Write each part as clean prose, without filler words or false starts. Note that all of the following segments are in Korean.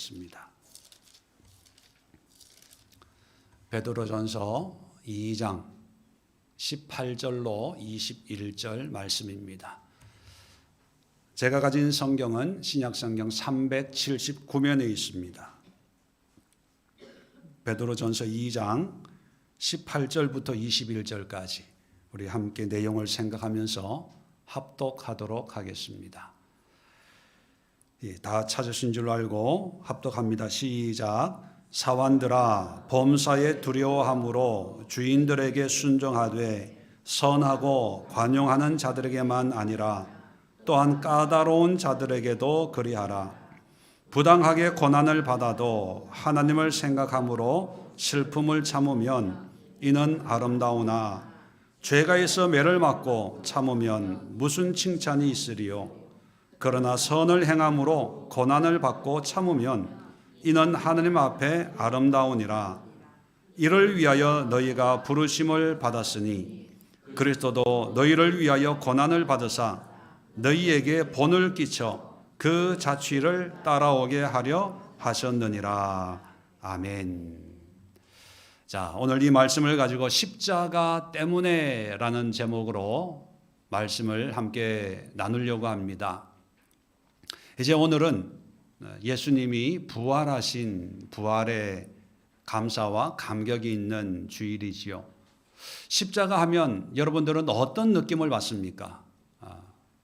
보겠습니다. 베드로전서 2장 18절로 21절 말씀입니다. 제가 가진 성경은 신약성경 379면에 있습니다. 베드로전서 2장 18절부터 21절까지 우리 함께 내용을 생각하면서 합독하도록 하겠습니다. 다 찾으신 줄 알고 합독합니다. 시작. 사환들아, 범사에 두려워함으로 주인들에게 순종하되 선하고 관용하는 자들에게만 아니라 또한 까다로운 자들에게도 그리하라. 부당하게 고난을 받아도 하나님을 생각함으로 슬픔을 참으면 이는 아름다우나 죄가 있어 매를 맞고 참으면 무슨 칭찬이 있으리요. 그러나 선을 행함으로 고난을 받고 참으면 이는 하나님 앞에 아름다우니라. 이를 위하여 너희가 부르심을 받았으니 그리스도도 너희를 위하여 고난을 받으사 너희에게 본을 끼쳐 그 자취를 따라오게 하려 하셨느니라. 아멘. 자, 오늘 이 말씀을 가지고 십자가 때문에 라는 제목으로 말씀을 함께 나누려고 합니다. 이제 오늘은 예수님이 부활하신 부활의 감사와 감격이 있는 주일이지요. 십자가 하면 여러분들은 어떤 느낌을 받습니까?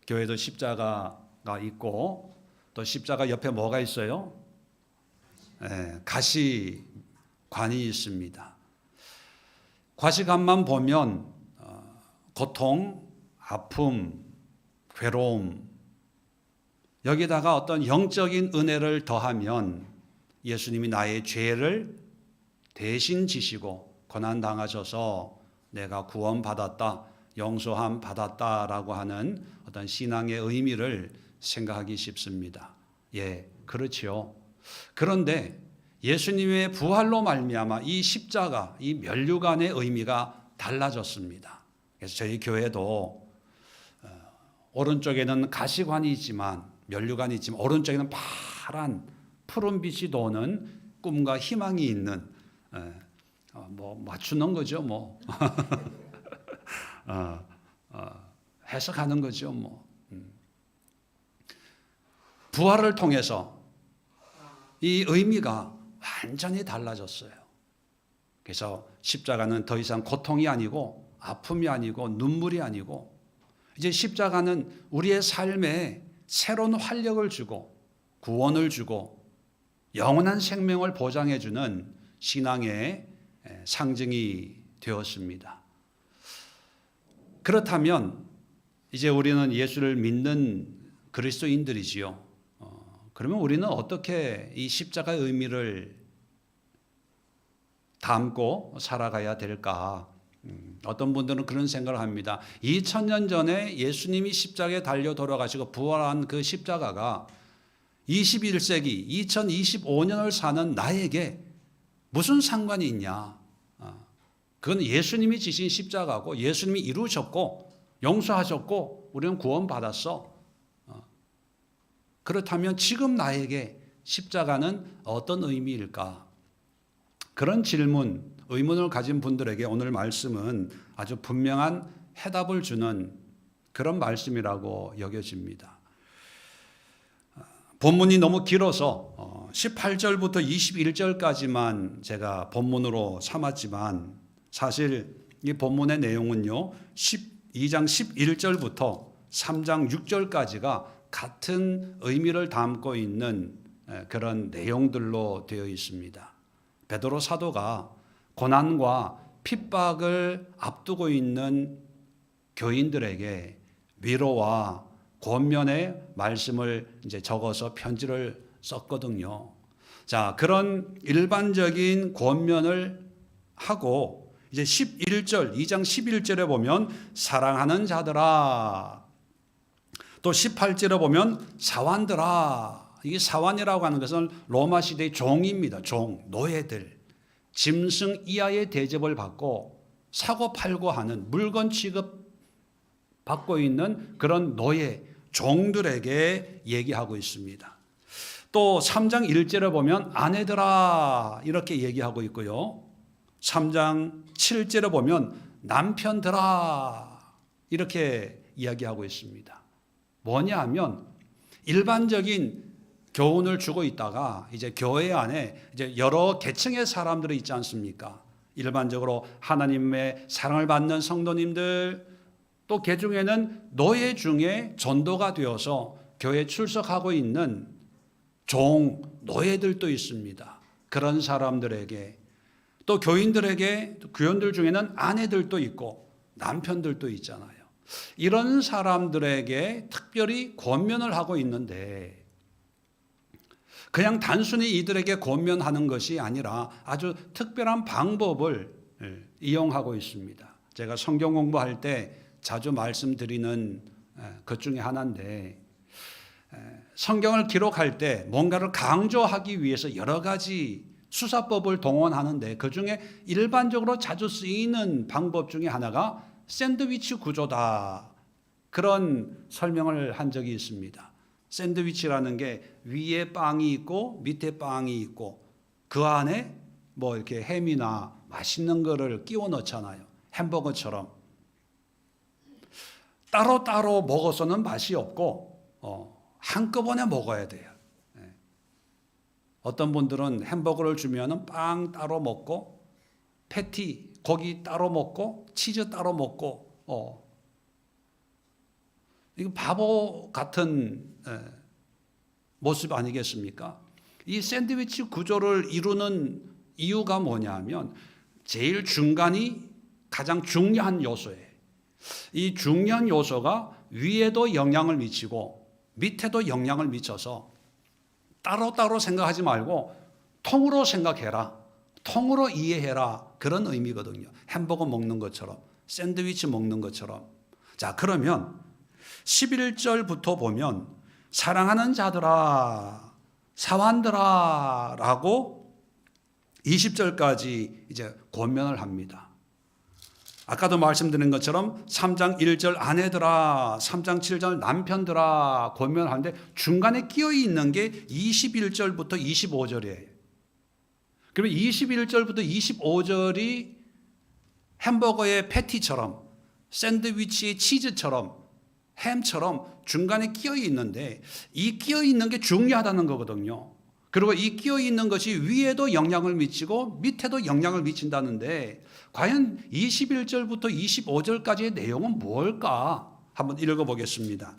교회도 십자가가 있고 또 십자가 옆에 뭐가 있어요? 가시관이 있습니다. 가시관만 보면 고통, 아픔, 괴로움, 여기다가 어떤 영적인 은혜를 더하면 예수님이 나의 죄를 대신 지시고 고난당하셔서 내가 구원받았다, 용서함 받았다라고 하는 어떤 신앙의 의미를 생각하기 쉽습니다. 예, 그렇지요. 그런데 예수님의 부활로 말미암아 이 십자가, 이 면류관의 의미가 달라졌습니다. 그래서 저희 교회도 오른쪽에는 가시관이 있지만, 면류관이 있지만 오른쪽에는 파란 푸른 빛이 도는 꿈과 희망이 있는, 뭐 맞추는 거죠, 뭐. 해석하는 거죠, 뭐. 부활을 통해서 이 의미가 완전히 달라졌어요. 그래서 십자가는 더 이상 고통이 아니고 아픔이 아니고 눈물이 아니고 이제 십자가는 우리의 삶에 새로운 활력을 주고 구원을 주고 영원한 생명을 보장해 주는 신앙의 상징이 되었습니다. 그렇다면 이제 우리는 예수를 믿는 그리스도인들이지요. 그러면 우리는 어떻게 이 십자가의 의미를 담고 살아가야 될까? 어떤 분들은 그런 생각을 합니다. 2000년 전에 예수님이 십자가에 달려 돌아가시고 부활한 그 십자가가 21세기 2025년을 사는 나에게 무슨 상관이 있냐? 그건 예수님이 지신 십자가고 예수님이 이루셨고 용서하셨고 우리는 구원받았어. 그렇다면 지금 나에게 십자가는 어떤 의미일까? 그런 질문, 의문을 가진 분들에게 오늘 말씀은 아주 분명한 해답을 주는 그런 말씀이라고 여겨집니다. 본문이 너무 길어서 18절부터 21절까지만 제가 본문으로 삼았지만 사실 이 본문의 내용은요 2장 11절부터 3장 6절까지가 같은 의미를 담고 있는 그런 내용들로 되어 있습니다. 베드로 사도가 고난과 핍박을 앞두고 있는 교인들에게 위로와 권면의 말씀을 이제 적어서 편지를 썼거든요. 자, 그런 일반적인 권면을 하고 이제 11절, 2장 11절에 보면 사랑하는 자들아, 또 18절에 보면 사환들아. 이게 사환이라고 하는 것은 로마 시대의 종입니다. 종, 노예들. 짐승 이하의 대접을 받고 사고 팔고 하는 물건 취급 받고 있는 그런 노예, 종들에게 얘기하고 있습니다. 또 3장 1절에 보면 아내들아 이렇게 얘기하고 있고요. 3장 7절에 보면 남편들아 이렇게 이야기하고 있습니다. 뭐냐 하면 일반적인 교훈을 주고 있다가 이제 교회 안에 이제 여러 계층의 사람들이 있지 않습니까? 일반적으로 하나님의 사랑을 받는 성도님들, 또 그 중에는 노예 중에 전도가 되어서 교회에 출석하고 있는 종, 노예들도 있습니다. 그런 사람들에게, 또 교인들에게, 교인들 중에는 아내들도 있고 남편들도 있잖아요. 이런 사람들에게 특별히 권면을 하고 있는데, 그냥 단순히 이들에게 권면하는 것이 아니라 아주 특별한 방법을 이용하고 있습니다. 제가 성경 공부할 때 자주 말씀드리는 것 중에 하나인데, 성경을 기록할 때 뭔가를 강조하기 위해서 여러 가지 수사법을 동원하는데, 그중에 일반적으로 자주 쓰이는 방법 중에 하나가 샌드위치 구조다, 그런 설명을 한 적이 있습니다. 샌드위치라는 게 위에 빵이 있고 밑에 빵이 있고 그 안에 뭐 이렇게 햄이나 맛있는 거를 끼워 넣잖아요. 햄버거처럼. 따로따로 먹어서는 맛이 없고 한꺼번에 먹어야 돼요. 어떤 분들은 햄버거를 주면 빵 따로 먹고 패티, 고기 따로 먹고 치즈 따로 먹고 이거 바보 같은 모습 아니겠습니까? 이 샌드위치 구조를 이루는 이유가 뭐냐 하면 제일 중간이 가장 중요한 요소예요. 이 중요한 요소가 위에도 영향을 미치고 밑에도 영향을 미쳐서 따로따로 생각하지 말고 통으로 생각해라, 통으로 이해해라, 그런 의미거든요. 햄버거 먹는 것처럼, 샌드위치 먹는 것처럼. 자, 그러면 11절부터 보면 사랑하는 자들아, 사환들아 라고 20절까지 이제 권면을 합니다. 아까도 말씀드린 것처럼 3장 1절 아내들아, 3장 7절 남편들아 권면을 하는데 중간에 끼어 있는 게 21절부터 25절이에요. 그러면 21절부터 25절이 햄버거의 패티처럼, 샌드위치의 치즈처럼, 햄처럼 중간에 끼어 있는데, 이 끼어 있는 게 중요하다는 거거든요. 그리고 이 끼어 있는 것이 위에도 영향을 미치고 밑에도 영향을 미친다는데, 과연 21절부터 25절까지의 내용은 뭘까? 한번 읽어보겠습니다.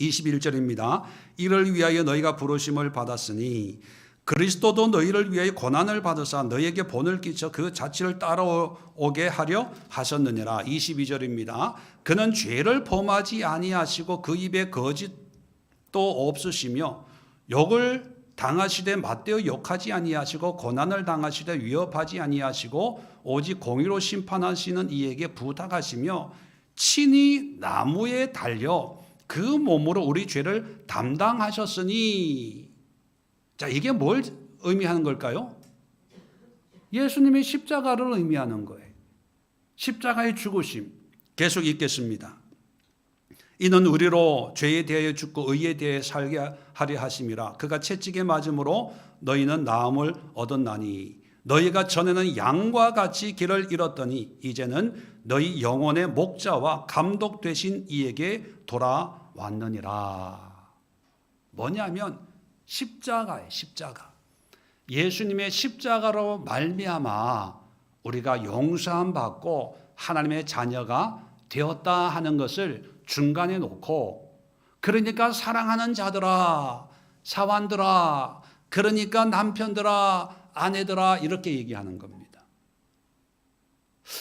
21절입니다. 이를 위하여 너희가 부르심을 받았으니 그리스도도 너희를 위하여 고난을 받으사 너희에게 본을 끼쳐 그 자취를 따라오게 하려 하셨느니라. 22절입니다. 그는 죄를 범하지 아니하시고 그 입에 거짓도 없으시며 욕을 당하시되 맞대어 욕하지 아니하시고 고난을 당하시되 위협하지 아니하시고 오직 공의로 심판하시는 이에게 부탁하시며 친히 나무에 달려 그 몸으로 우리 죄를 담당하셨으니. 자, 이게 뭘 의미하는 걸까요? 예수님의 십자가를 의미하는 거예요. 십자가의 죽으심. 계속 읽겠습니다. 이는 우리로 죄에 대하여 죽고 의에 대하여 살게 하려 하심이라. 그가 채찍에 맞음으로 너희는 나음을 얻었나니 너희가 전에는 양과 같이 길을 잃었더니 이제는 너희 영혼의 목자와 감독 되신 이에게 돌아왔느니라. 뭐냐면 십자가예요. 십자가. 예수님의 십자가로 말미암아 우리가 용서함 받고 하나님의 자녀가 되었다 하는 것을 중간에 놓고, 그러니까 사랑하는 자들아, 사환들아, 그러니까 남편들아, 아내들아, 이렇게 얘기하는 겁니다.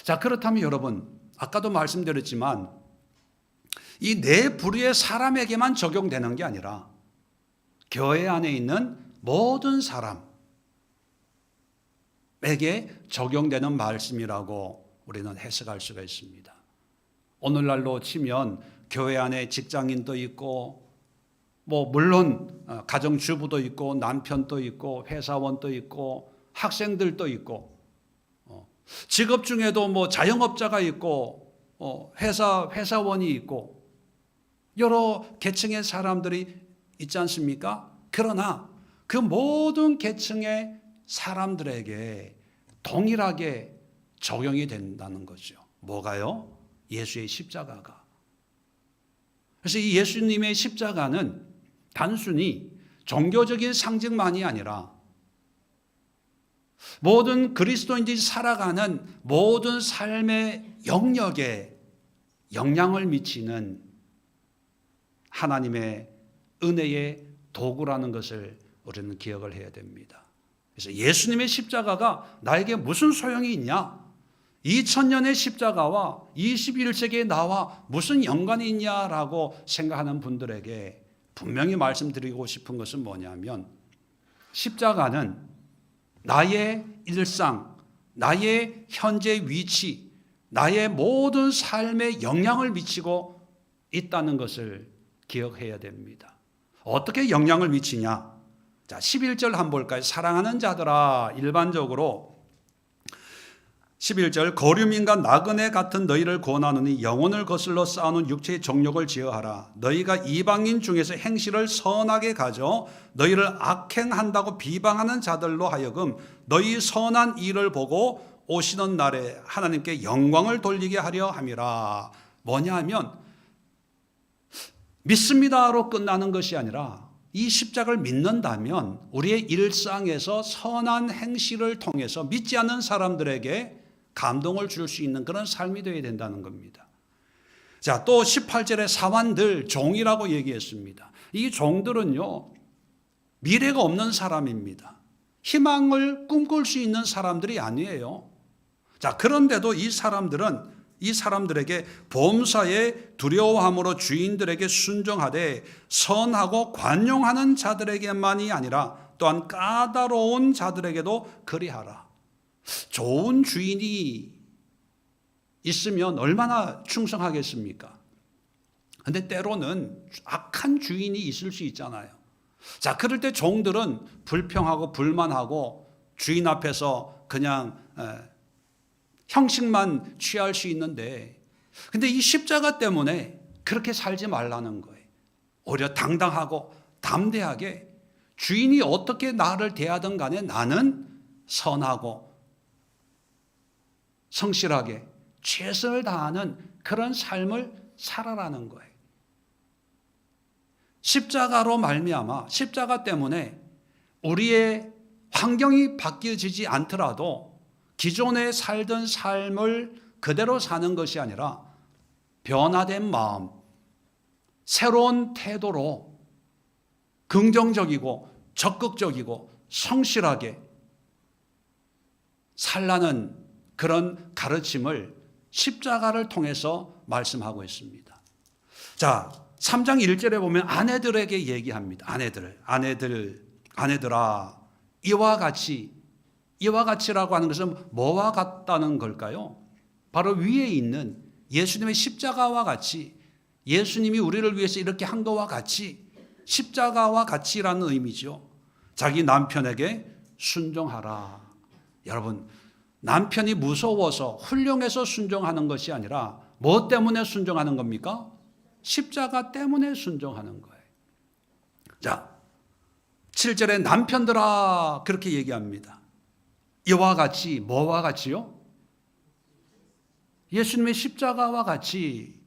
자, 그렇다면 여러분, 아까도 말씀드렸지만 이 네 부류의 사람에게만 적용되는 게 아니라 교회 안에 있는 모든 사람에게 적용되는 말씀이라고 우리는 해석할 수가 있습니다. 오늘날로 치면 교회 안에 직장인도 있고, 물론 가정주부도 있고, 남편도 있고, 회사원도 있고, 학생들도 있고, 직업 중에도 자영업자가 있고, 회사원이 있고, 여러 계층의 사람들이 있지 않습니까? 그러나 그 모든 계층의 사람들에게 동일하게 적용이 된다는 거죠. 뭐가요? 예수의 십자가가. 그래서 이 예수님의 십자가는 단순히 종교적인 상징만이 아니라 모든 그리스도인들이 살아가는 모든 삶의 영역에 영향을 미치는 하나님의 은혜의 도구라는 것을 우리는 기억을 해야 됩니다. 그래서 예수님의 십자가가 나에게 무슨 소용이 있냐? 2000년의 십자가와 21세기의 나와 무슨 연관이 있냐라고 생각하는 분들에게 분명히 말씀드리고 싶은 것은 뭐냐면, 십자가는 나의 일상, 나의 현재 위치, 나의 모든 삶에 영향을 미치고 있다는 것을 기억해야 됩니다. 어떻게 영향을 미치냐? 자, 11절 한번 볼까요? 사랑하는 자들아, 일반적으로 11절, 거류민과 나그네 같은 너희를 권하노니 영혼을 거슬러 쌓아놓은 육체의 정욕을 제어하라. 너희가 이방인 중에서 행실을 선하게 가져 너희를 악행한다고 비방하는 자들로 하여금 너희 선한 일을 보고 오시는 날에 하나님께 영광을 돌리게 하려 함이라. 뭐냐 하면, 믿습니다로 끝나는 것이 아니라 이 십자가를 믿는다면 우리의 일상에서 선한 행실을 통해서 믿지 않는 사람들에게 감동을 줄 수 있는 그런 삶이 되어야 된다는 겁니다. 자, 또 18절에 사환들, 종이라고 얘기했습니다. 이 종들은요, 미래가 없는 사람입니다. 희망을 꿈꿀 수 있는 사람들이 아니에요. 자, 그런데도 이 사람들에게 범사에 두려워함으로 주인들에게 순종하되 선하고 관용하는 자들에게만이 아니라 또한 까다로운 자들에게도 그리하라. 좋은 주인이 있으면 얼마나 충성하겠습니까? 근데 때로는 악한 주인이 있을 수 있잖아요. 자, 그럴 때 종들은 불평하고 불만하고 주인 앞에서 그냥 형식만 취할 수 있는데, 근데 이 십자가 때문에 그렇게 살지 말라는 거예요. 오히려 당당하고 담대하게 주인이 어떻게 나를 대하든 간에 나는 선하고 성실하게 최선을 다하는 그런 삶을 살아라는 거예요. 십자가로 말미암아, 십자가 때문에 우리의 환경이 바뀌어지지 않더라도 기존에 살던 삶을 그대로 사는 것이 아니라 변화된 마음, 새로운 태도로 긍정적이고 적극적이고 성실하게 살라는 그런 가르침을 십자가를 통해서 말씀하고 있습니다. 자, 3장 1절에 보면 아내들에게 얘기합니다. 아내들아, 이와 같이라고 하는 것은 뭐와 같다는 걸까요? 바로 위에 있는 예수님의 십자가와 같이, 예수님이 우리를 위해서 이렇게 한 것과 같이, 십자가와 같이라는 의미죠. 자기 남편에게 순종하라. 여러분, 남편이 무서워서 훌륭해서 순종하는 것이 아니라 뭐 때문에 순종하는 겁니까? 십자가 때문에 순종하는 거예요. 자, 7절에 남편들아 그렇게 얘기합니다. 이와 같이, 뭐와 같이요? 예수님의 십자가와 같이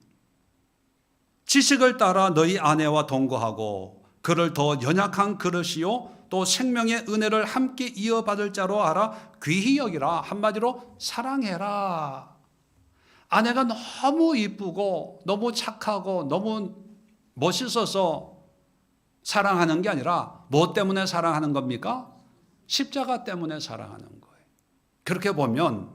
지식을 따라 너희 아내와 동거하고 그를 더 연약한 그릇이요 또 생명의 은혜를 함께 이어받을 자로 알아 귀히 여기라. 한마디로 사랑해라. 아내가 너무 이쁘고 너무 착하고 너무 멋있어서 사랑하는 게 아니라 뭐 때문에 사랑하는 겁니까? 십자가 때문에 사랑하는 거예요. 그렇게 보면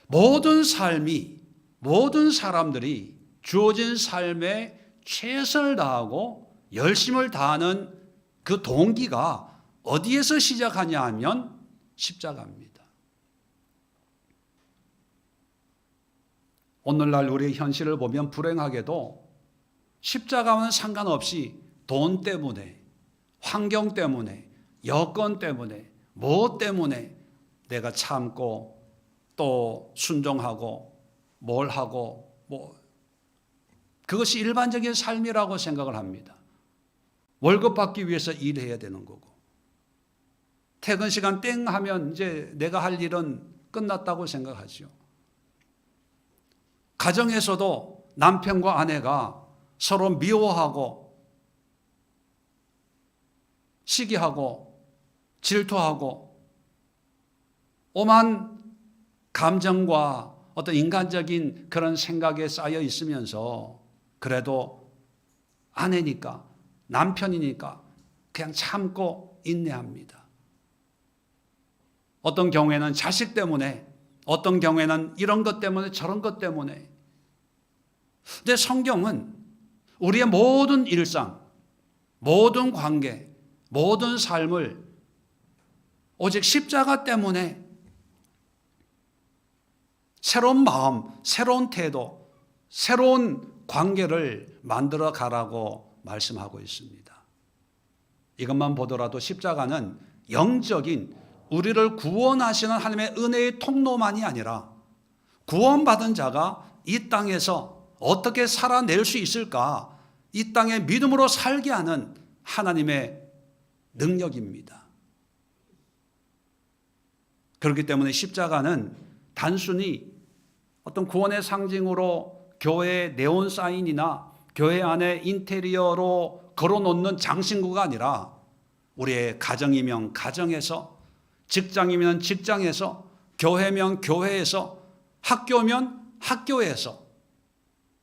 모든 삶이, 모든 사람들이 주어진 삶에 최선을 다하고 열심을 다하는 그 동기가 어디에서 시작하냐 하면 십자가입니다. 오늘날 우리의 현실을 보면 불행하게도 십자가와는 상관없이 돈 때문에, 환경 때문에, 여건 때문에, 뭐 때문에 내가 참고 또 순종하고 뭘 하고 그것이 일반적인 삶이라고 생각을 합니다. 월급 받기 위해서 일해야 되는 거고 퇴근 시간 땡 하면 이제 내가 할 일은 끝났다고 생각하죠. 가정에서도 남편과 아내가 서로 미워하고 시기하고 질투하고 오만 감정과 어떤 인간적인 그런 생각에 쌓여 있으면서 그래도 아내니까 남편이니까 그냥 참고 인내합니다. 어떤 경우에는 자식 때문에, 어떤 경우에는 이런 것 때문에 저런 것 때문에. 근데 성경은 우리의 모든 일상, 모든 관계, 모든 삶을 오직 십자가 때문에 새로운 마음, 새로운 태도, 새로운 관계를 만들어 가라고 말씀하고 있습니다. 이것만 보더라도 십자가는 영적인 우리를 구원하시는 하나님의 은혜의 통로만이 아니라 구원받은 자가 이 땅에서 어떻게 살아낼 수 있을까? 이 땅에 믿음으로 살게 하는 하나님의 능력입니다. 그렇기 때문에 십자가는 단순히 어떤 구원의 상징으로 교회 네온 사인이나 교회 안에 인테리어로 걸어놓는 장신구가 아니라 우리의 가정이면 가정에서, 직장이면 직장에서, 교회면 교회에서, 학교면 학교에서,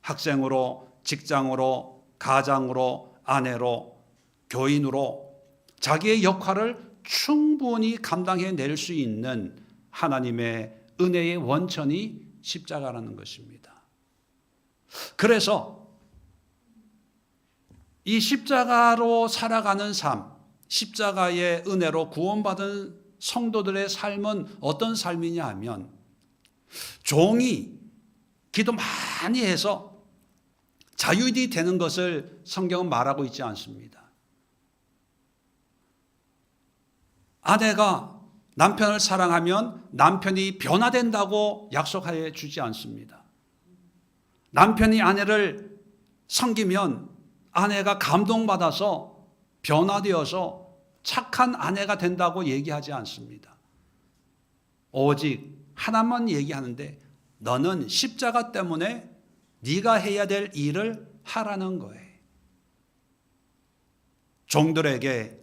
학생으로, 직장으로, 가장으로, 아내로, 교인으로 자기의 역할을 충분히 감당해낼 수 있는 하나님의 은혜의 원천이 십자가라는 것입니다. 그래서 이 십자가로 살아가는 삶, 십자가의 은혜로 구원받은 성도들의 삶은 어떤 삶이냐 하면 종이 기도 많이 해서 자유인이 되는 것을 성경은 말하고 있지 않습니다. 아내가 남편을 사랑하면 남편이 변화된다고 약속해 주지 않습니다. 남편이 아내를 섬기면 아내가 감동받아서 변화되어서 착한 아내가 된다고 얘기하지 않습니다. 오직 하나만 얘기하는데 너는 십자가 때문에 네가 해야 될 일을 하라는 거예요. 종들에게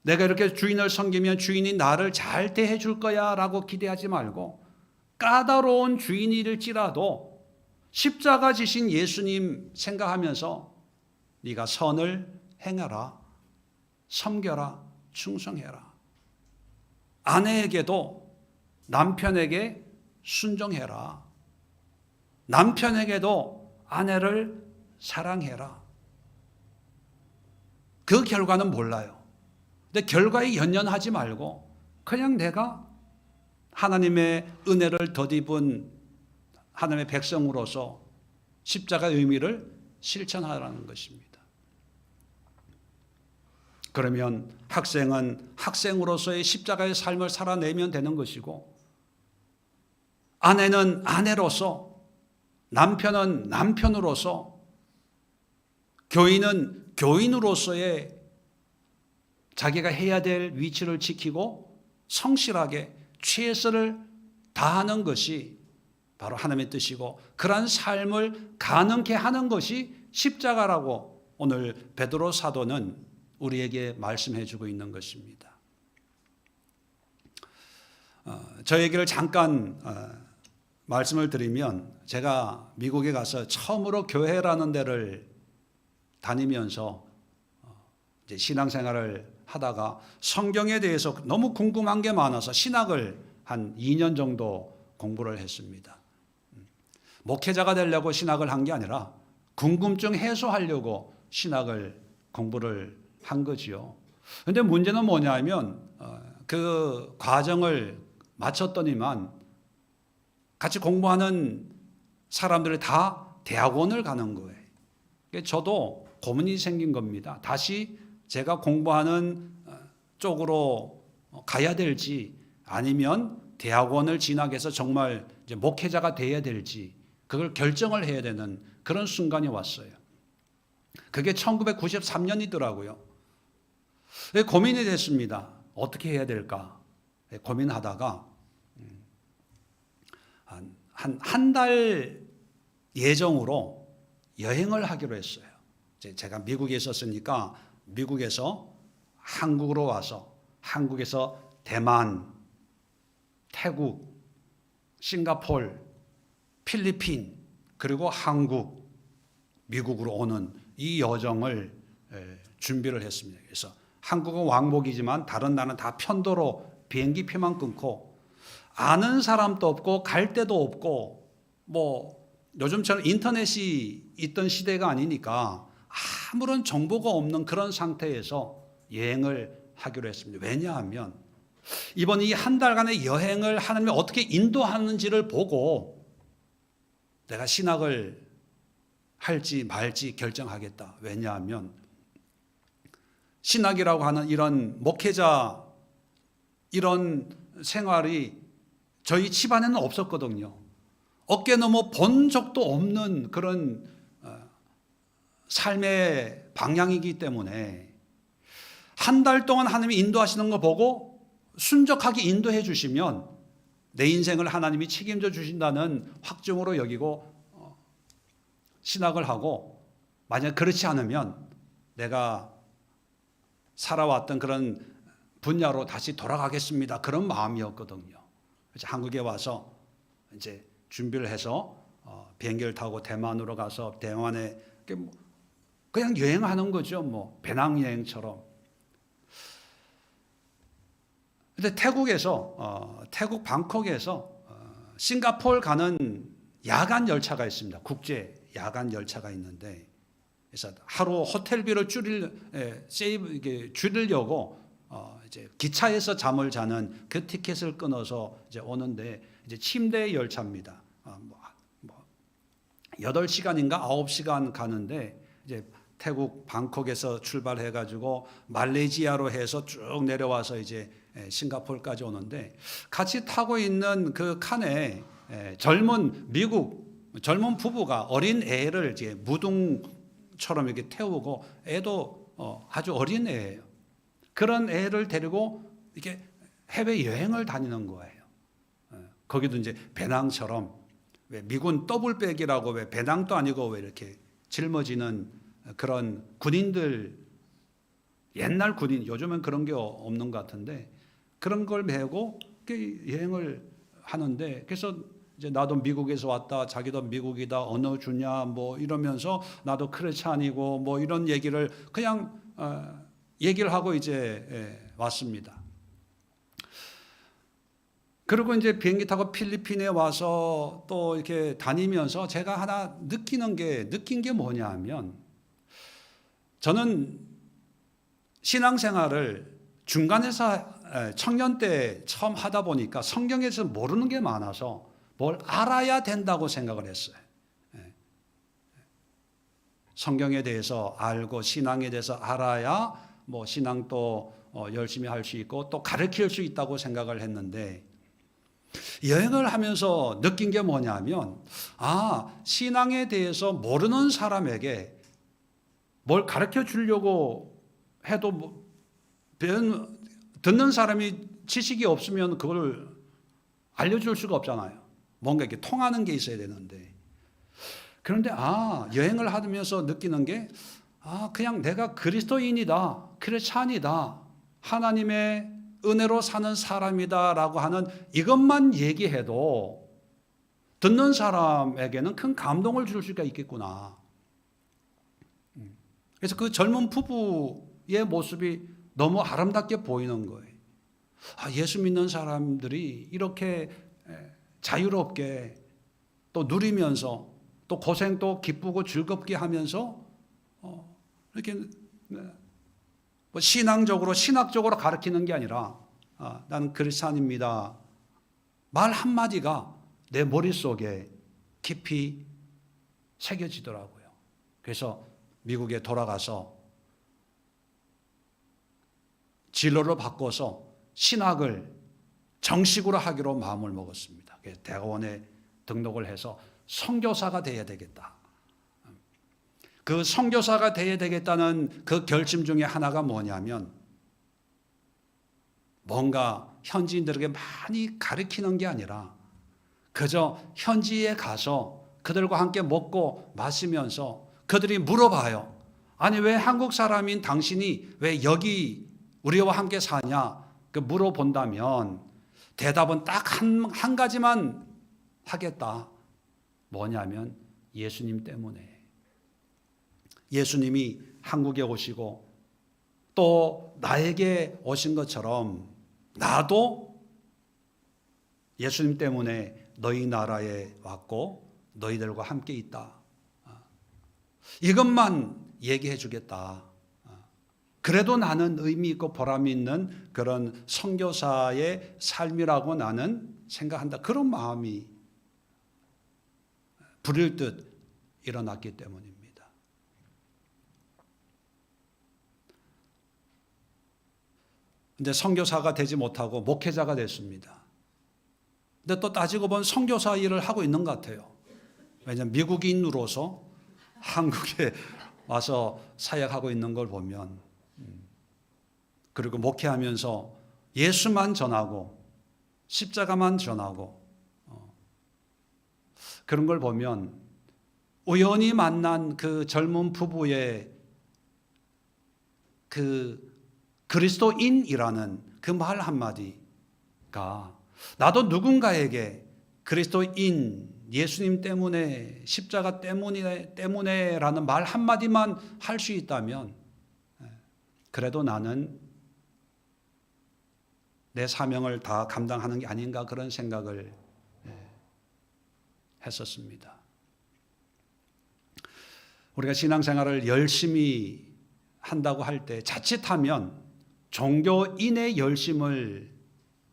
내가 이렇게 주인을 섬기면 주인이 나를 잘 대해 줄 거야 라고 기대하지 말고 까다로운 주인일지라도 십자가 지신 예수님 생각하면서 네가 선을 행하라, 섬겨라, 충성해라. 아내에게도 남편에게 순종해라. 남편에게도 아내를 사랑해라. 그 결과는 몰라요. 근데 결과에 연연하지 말고 그냥 내가 하나님의 은혜를 덧입은 하나님의 백성으로서 십자가의 의미를 실천하라는 것입니다. 그러면 학생은 학생으로서의 십자가의 삶을 살아내면 되는 것이고 아내는 아내로서, 남편은 남편으로서, 교인은 교인으로서의 자기가 해야 될 위치를 지키고 성실하게 최선을 다하는 것이 바로 하나님의 뜻이고 그러한 삶을 가능케 하는 것이 십자가라고 오늘 베드로 사도는 우리에게 말씀해 주고 있는 것입니다. 저 얘기를 잠깐 말씀을 드리면 제가 미국에 가서 처음으로 교회라는 데를 다니면서 이제 신앙생활을 하다가 성경에 대해서 너무 궁금한 게 많아서 신학을 한 2년 정도 공부를 했습니다. 목회자가 되려고 신학을 한 게 아니라 궁금증 해소하려고 신학을 공부를 한 거지요. 그런데 문제는 뭐냐면 그 과정을 마쳤더니만 같이 공부하는 사람들이 다 대학원을 가는 거예요. 저도 고민이 생긴 겁니다. 다시 제가 공부하는 쪽으로 가야 될지 아니면 대학원을 진학해서 정말 이제 목회자가 돼야 될지 그걸 결정을 해야 되는 그런 순간이 왔어요. 그게 1993년이더라고요. 고민이 됐습니다. 어떻게 해야 될까? 고민하다가 한 달 예정으로 여행을 하기로 했어요. 제가 미국에 있었으니까 미국에서 한국으로 와서 한국에서 대만, 태국, 싱가포르, 필리핀 그리고 한국, 미국으로 오는 이 여정을 준비를 했습니다. 그래서 한국은 왕복이지만 다른 나라는 다 편도로 비행기 표만 끊고 아는 사람도 없고 갈 데도 없고 뭐 요즘처럼 인터넷이 있던 시대가 아니니까 아무런 정보가 없는 그런 상태에서 여행을 하기로 했습니다. 왜냐하면 이번 이 한 달간의 여행을 하나님이 어떻게 인도하는지를 보고 내가 신학을 할지 말지 결정하겠다. 왜냐하면 신학이라고 하는 이런 목회자 이런 생활이 저희 집안에는 없었거든요. 어깨 넘어 본 적도 없는 그런 삶의 방향이기 때문에 한 달 동안 하나님이 인도하시는 거 보고 순적하게 인도해 주시면 내 인생을 하나님이 책임져 주신다는 확증으로 여기고 신학을 하고, 만약 그렇지 않으면 내가 살아왔던 그런 분야로 다시 돌아가겠습니다. 그런 마음이었거든요. 그래서 한국에 와서 이제 준비를 해서 비행기를 타고 대만으로 가서 대만에 그냥 여행하는 거죠. 뭐 배낭여행처럼. 근데 태국에서 태국 방콕에서 싱가포르 가는 야간 열차가 있습니다. 국제 야간 열차가 있는데, 그래서 하루 호텔비를 줄이려고 이제 기차에서 잠을 자는 그 티켓을 끊어서 이제 오는데, 이제 침대 열차입니다. 8시간인가 9시간 가는데, 이제 태국 방콕에서 출발해 가지고 말레이시아로 해서 쭉 내려와서 이제 싱가포르까지 오는데, 같이 타고 있는 그 칸에 미국 젊은 부부가 어린 애를 이제 무등처럼 이렇게 태우고, 애도 아주 어린 애예요. 그런 애를 데리고 이렇게 해외 여행을 다니는 거예요. 거기도 이제 배낭처럼, 왜 미군 더블백이라고 왜 배낭도 아니고 왜 이렇게 짊어지는 그런 군인들, 옛날 군인, 요즘은 그런 게 없는 것 같은데 그런 걸 메고 여행을 하는데, 그래서 이제 나도 미국에서 왔다, 자기도 미국이다, 어느 주냐 뭐 이러면서 나도 크리스찬이고 뭐 이런 얘기를 그냥 얘기를 하고 이제 왔습니다. 그리고 이제 비행기 타고 필리핀에 와서 또 이렇게 다니면서 제가 하나 느낀 게 뭐냐 하면, 저는 신앙생활을 중간에서 청년 때 처음 하다 보니까 성경에서 모르는 게 많아서 뭘 알아야 된다고 생각을 했어요. 성경에 대해서 알고 신앙에 대해서 알아야 뭐 신앙도 열심히 할 수 있고 또 가르칠 수 있다고 생각을 했는데, 여행을 하면서 느낀 게 뭐냐면, 신앙에 대해서 모르는 사람에게 뭘 가르쳐 주려고 해도 듣는 사람이 지식이 없으면 그걸 알려줄 수가 없잖아요. 뭔가 이렇게 통하는 게 있어야 되는데. 그런데 여행을 하면서 느끼는 게, 그냥 내가 그리스도인이다, 크리스찬이다, 하나님의 은혜로 사는 사람이다라고 하는 이것만 얘기해도 듣는 사람에게는 큰 감동을 줄 수가 있겠구나. 그래서 그 젊은 부부의 모습이 너무 아름답게 보이는 거예요. 예수 믿는 사람들이 이렇게 자유롭게 또 누리면서 또 고생도 기쁘고 즐겁게 하면서 이렇게 뭐 신학적으로 가르치는 게 아니라 나는 크리스찬입니다, 말 한마디가 내 머릿속에 깊이 새겨지더라고요. 그래서 미국에 돌아가서 진로를 바꿔서 신학을 정식으로 하기로 마음을 먹었습니다. 그래서 대학원에 등록을 해서 선교사가 돼야 되겠다. 그 선교사가 돼야 되겠다는 그 결심 중에 하나가 뭐냐면, 뭔가 현지인들에게 많이 가르치는 게 아니라 그저 현지에 가서 그들과 함께 먹고 마시면서 그들이 물어봐요. 아니 왜 한국 사람인 당신이 왜 여기 우리와 함께 사냐? 그 물어본다면 대답은 딱 한 가지만 하겠다. 뭐냐면 예수님 때문에. 예수님이 한국에 오시고 또 나에게 오신 것처럼 나도 예수님 때문에 너희 나라에 왔고 너희들과 함께 있다. 이것만 얘기해 주겠다. 그래도 나는 의미 있고 보람 있는 그런 선교사의 삶이라고 나는 생각한다. 그런 마음이 불일 듯 일어났기 때문입니다. 근데 선교사가 되지 못하고 목회자가 됐습니다. 근데 또 따지고 보면 선교사 일을 하고 있는 것 같아요. 왜냐하면 미국인으로서 한국에 와서 사역하고 있는 걸 보면, 그리고 목회하면서 예수만 전하고 십자가만 전하고 그런 걸 보면 우연히 만난 그 젊은 부부의 그 그리스도인이라는 그 말 한마디가 나도 누군가에게 그리스도인, 예수님 때문에, 십자가 때문에라는 말 한마디만 할 수 있다면 그래도 나는 내 사명을 다 감당하는 게 아닌가 그런 생각을 했었습니다. 우리가 신앙생활을 열심히 한다고 할 때 자칫하면 종교인의 열심을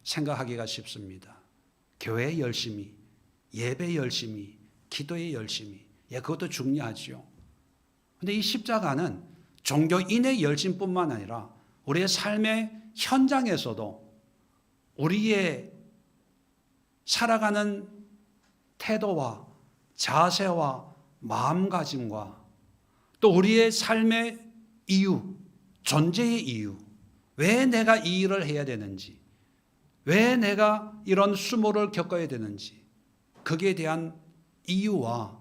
생각하기가 쉽습니다. 교회 열심히, 예배 열심히, 기도의 열심히, 그것도 중요하죠. 그런데 이 십자가는 종교인의 열심뿐만 아니라 우리의 삶의 현장에서도 우리의 살아가는 태도와 자세와 마음가짐과 또 우리의 삶의 이유, 존재의 이유, 왜 내가 이 일을 해야 되는지, 왜 내가 이런 수모를 겪어야 되는지, 거기에 대한 이유와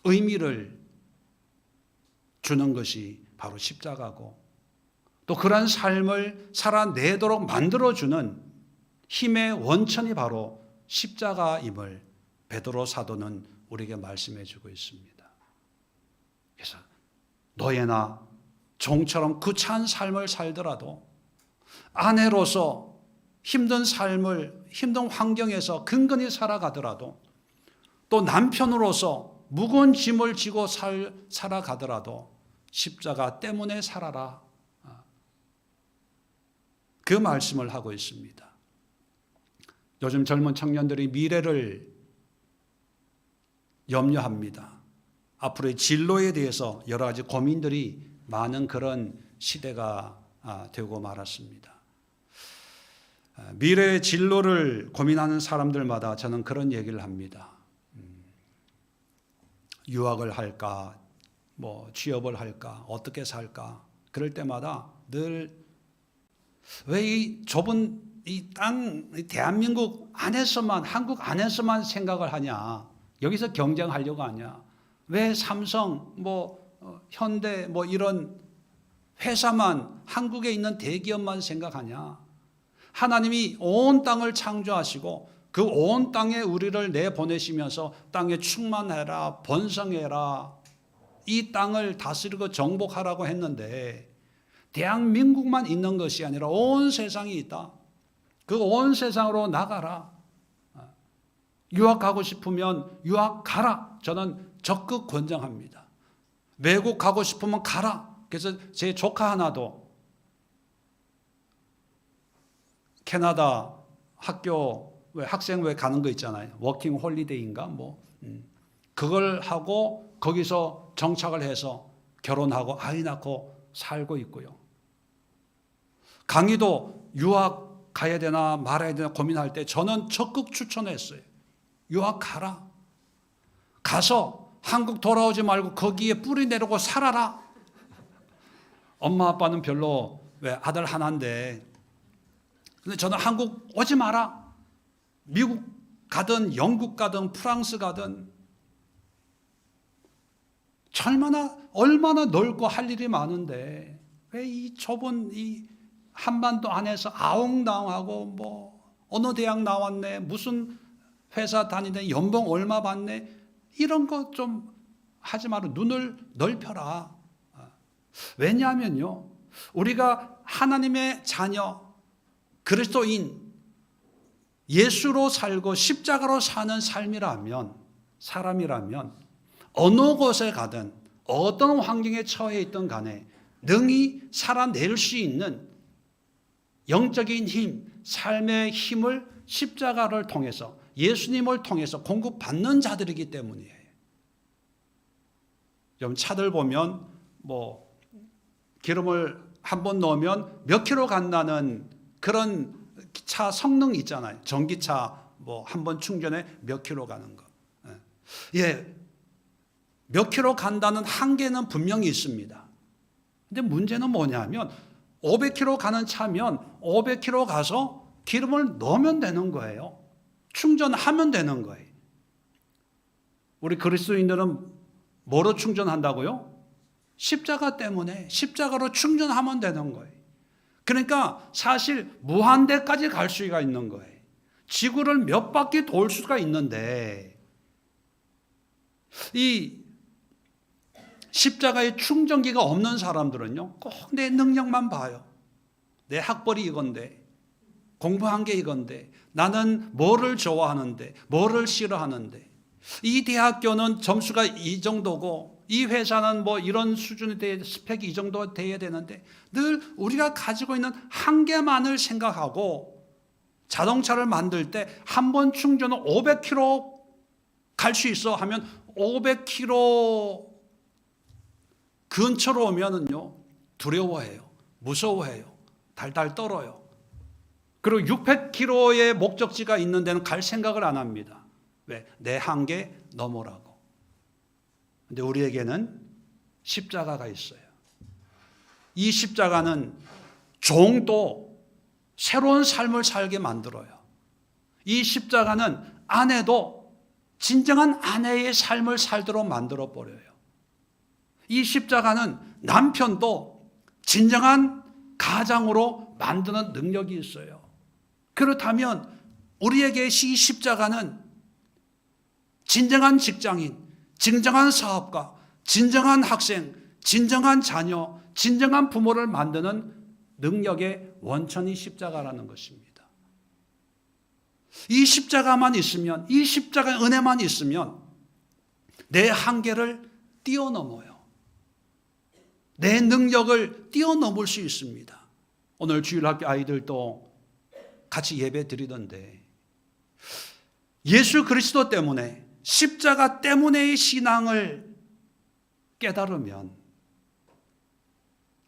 의미를 주는 것이 바로 십자가고, 또 그러한 삶을 살아내도록 만들어주는 힘의 원천이 바로 십자가임을 베드로 사도는 우리에게 말씀해 주고 있습니다. 그래서 너희나 종처럼 구차한 삶을 살더라도 아내로서 힘든 삶을 힘든 환경에서 근근히 살아가더라도 또 남편으로서 무거운 짐을 지고 살아가더라도 십자가 때문에 살아라. 그 말씀을 하고 있습니다. 요즘 젊은 청년들이 미래를 염려합니다. 앞으로의 진로에 대해서 여러 가지 고민들이 많은 그런 시대가 되고 말았습니다. 미래의 진로를 고민하는 사람들마다 저는 그런 얘기를 합니다. 유학을 할까, 취업을 할까, 어떻게 살까. 그럴 때마다 늘 왜 이 좁은 이 땅, 대한민국 안에서만, 한국 안에서만 생각을 하냐. 여기서 경쟁하려고 하냐. 왜 삼성, 현대, 이런 회사만, 한국에 있는 대기업만 생각하냐. 하나님이 온 땅을 창조하시고 그 온 땅에 우리를 내보내시면서 땅에 충만해라, 번성해라, 이 땅을 다스리고 정복하라고 했는데 대한민국만 있는 것이 아니라 온 세상이 있다. 그 온 세상으로 나가라. 유학 가고 싶으면 유학 가라. 저는 적극 권장합니다. 외국 가고 싶으면 가라. 그래서 제 조카 하나도 캐나다 학교 학생 왜 가는 거 있잖아요. 워킹 홀리데이인가 그걸 하고 거기서 정착을 해서 결혼하고 아이 낳고 살고 있고요. 강의도 유학 가야 되나 말아야 되나 고민할 때 저는 적극 추천했어요. 유학 가라. 가서 한국 돌아오지 말고 거기에 뿌리 내리고 살아라. 엄마 아빠는 별로 왜 아들 하나인데 근데 저는 한국 오지 마라. 미국 가든 영국 가든 프랑스 가든 얼마나 넓고 할 일이 많은데 왜 이 좁은 이 한반도 안에서 아웅다웅하고 뭐 어느 대학 나왔네, 무슨 회사 다니네, 연봉 얼마 받네, 이런 거 좀 하지 말고 눈을 넓혀라. 왜냐하면요, 우리가 하나님의 자녀, 그리스도인, 예수로 살고 십자가로 사는 사람이라면 어느 곳에 가든 어떤 환경에 처해 있든 간에 능히 살아낼 수 있는 영적인 힘, 삶의 힘을 십자가를 통해서, 예수님을 통해서 공급받는 자들이기 때문이에요. 좀 차들 보면 뭐 기름을 한번 넣으면 몇 킬로 간다는 그런 차 성능 있잖아요. 전기차 뭐 한 번 충전에 몇 킬로 가는 거. 예, 몇 킬로 간다는 한계는 분명히 있습니다. 근데 문제는 뭐냐면 500킬로 가는 차면 500킬로 가서 기름을 넣으면 되는 거예요. 충전하면 되는 거예요. 우리 그리스도인들은 뭐로 충전한다고요? 십자가 때문에 십자가로 충전하면 되는 거예요. 그러니까 사실 무한대까지 갈 수가 있는 거예요. 지구를 몇 바퀴 돌 수가 있는데 이 십자가에 충전기가 없는 사람들은요, 꼭 내 능력만 봐요. 내 학벌이 이건데, 공부한 게 이건데, 나는 뭐를 좋아하는데, 뭐를 싫어하는데, 이 대학교는 점수가 이 정도고, 이 회사는 뭐 이런 수준에 대해 스펙이 이 정도 돼야 되는데, 늘 우리가 가지고 있는 한계만을 생각하고 자동차를 만들 때 한 번 충전은 500km 갈 수 있어 하면 500km 근처로 오면은요, 두려워해요. 무서워해요. 달달 떨어요. 그리고 600km의 목적지가 있는 데는 갈 생각을 안 합니다. 왜? 내 한계 넘어라고. 근데 우리에게는 십자가가 있어요. 이 십자가는 종도 새로운 삶을 살게 만들어요. 이 십자가는 아내도 진정한 아내의 삶을 살도록 만들어 버려요. 이 십자가는 남편도 진정한 가장으로 만드는 능력이 있어요. 그렇다면 우리에게 이 십자가는 진정한 직장인, 진정한 사업가, 진정한 학생, 진정한 자녀, 진정한 부모를 만드는 능력의 원천이 십자가라는 것입니다. 이 십자가만 있으면, 이 십자가의 은혜만 있으면 내 한계를 뛰어넘어요. 내 능력을 뛰어넘을 수 있습니다. 오늘 주일학교 아이들도 같이 예배 드리던데 예수 그리스도 때문에, 십자가 때문에의 신앙을 깨달으면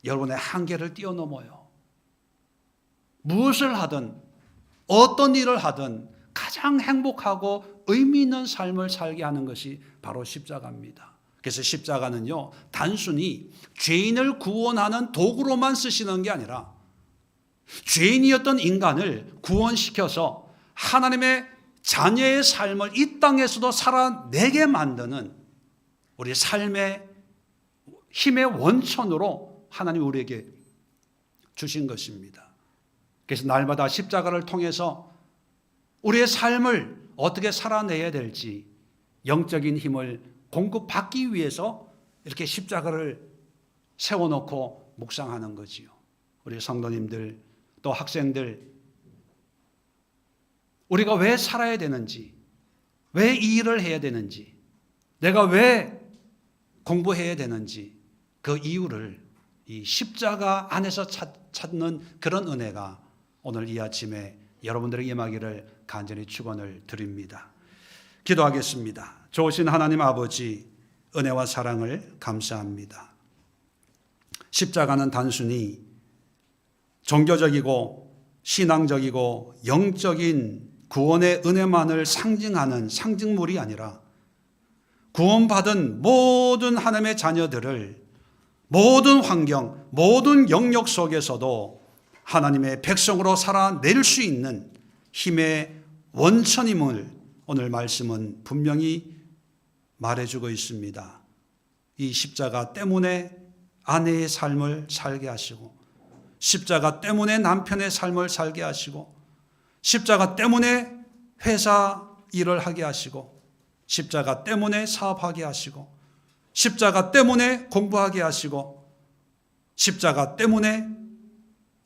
여러분의 한계를 뛰어넘어요. 무엇을 하든 어떤 일을 하든 가장 행복하고 의미 있는 삶을 살게 하는 것이 바로 십자가입니다. 그래서 십자가는요, 단순히 죄인을 구원하는 도구로만 쓰시는 게 아니라 죄인이었던 인간을 구원시켜서 하나님의 자녀의 삶을 이 땅에서도 살아내게 만드는 우리 삶의 힘의 원천으로 하나님 우리에게 주신 것입니다. 그래서 날마다 십자가를 통해서 우리의 삶을 어떻게 살아내야 될지 영적인 힘을 공급받기 위해서 이렇게 십자가를 세워놓고 묵상하는 거지요. 우리 성도님들 또 학생들, 우리가 왜 살아야 되는지, 왜 이 일을 해야 되는지, 내가 왜 공부해야 되는지 그 이유를 이 십자가 안에서 찾는 그런 은혜가 오늘 이 아침에 여러분들에게 임하기를 간절히 축원을 드립니다. 기도하겠습니다. 좋으신 하나님 아버지, 은혜와 사랑을 감사합니다. 십자가는 단순히 종교적이고 신앙적이고 영적인 구원의 은혜만을 상징하는 상징물이 아니라 구원받은 모든 하나님의 자녀들을 모든 환경, 모든 영역 속에서도 하나님의 백성으로 살아낼 수 있는 힘의 원천임을 오늘 말씀은 분명히 말해주고 있습니다. 이 십자가 때문에 아내의 삶을 살게 하시고, 십자가 때문에 남편의 삶을 살게 하시고, 십자가 때문에 회사 일을 하게 하시고, 십자가 때문에 사업하게 하시고, 십자가 때문에 공부하게 하시고, 십자가 때문에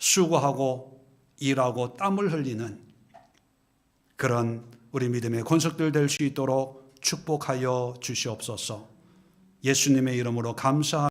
수고하고 일하고 땀을 흘리는 그런 우리 믿음의 권속들 될 수 있도록 축복하여 주시옵소서. 예수님의 이름으로 감사합니다.